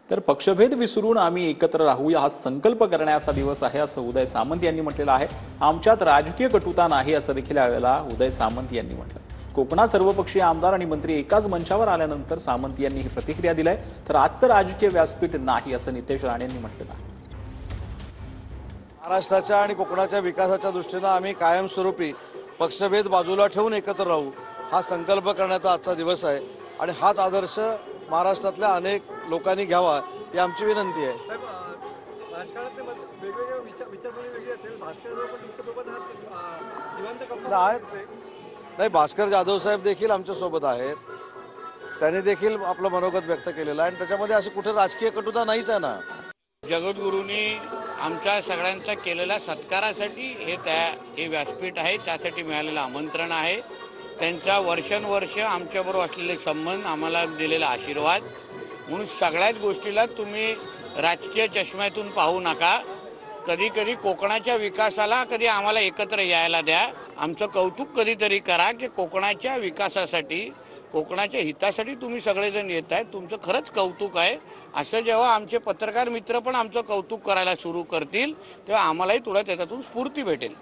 तर पक्षभेद विसरून आम्ही एकत्र राहूया हा संकल्प करण्याचा दिवस आहे असं उदय सामंत यांनी म्हटलेलं आहे। आमच्यात राजकीय कटुता नाही असं देखील यावेळेला उदय सामंत यांनी म्हटलं। कोकणात सर्वपक्षीय आमदार आणि मंत्री एकाच मंचावर आल्यानंतर सामंत यांनी ही प्रतिक्रिया दिली तर आजचं राजकीय व्यासपीठ नाही असं नितेश राणे यांनी म्हटलं आहे। महाराष्ट्राच्या आणि कोकणाच्या विकासाच्या दृष्टीने आम्ही कायमस्वरूपी पक्षभेद बाजूला ठेवून एकत्र राहू हा संकल्प करण्याचा आजचा दिवस आहे आणि हाच आदर्श महाराष्ट्रातल्या अनेक लोकांनी घ्यावा ही आमची विनंती आहे। राजकारणातले वेगवेगळे विचारसरणी वेगळी असेल, भास्कर पण तुमच्यासोबत जिवंत नाही, भास्कर जाधव साहेब देखील आमच्यासोबत आहेत, त्यांनी देखील आपलं मनोगत व्यक्त केलेलं आहे आणि त्याच्यामध्ये अशी कुठे राजकीय कटुता नाहीच आहे ना। जगद्गुरूंनी आमच्या सगळ्यांचा केलेल्या सत्कारासाठी हे व्यासपीठ आहे, त्यासाठी मिळालेलं आमंत्रण आहे। त्यांचा वर्षानुवर्ष आमच्याबरोबर असलेले संबंध, आम्हाला दिलेला आशीर्वाद, म्हणून सगळ्याच गोष्टीला तुम्ही राजकीय चष्म्यातून पाहू नका। कधी कधी कोकणाच्या विकासाला कधी आम्हाला एकत्र यायला द्या। आमचं कौतुक कधीतरी करा की कोकणाच्या विकासासाठी, कोकणाच्या हितासाठी तुम्ही सगळेजण येत आहेत, तुमचं खरंच कौतुक आहे। असं जेव्हा आमचे पत्रकार मित्र पण आमचं कौतुक करायला सुरू करतील तेव्हा आम्हालाही थोडं त्याच्यातून स्फूर्ती भेटेल।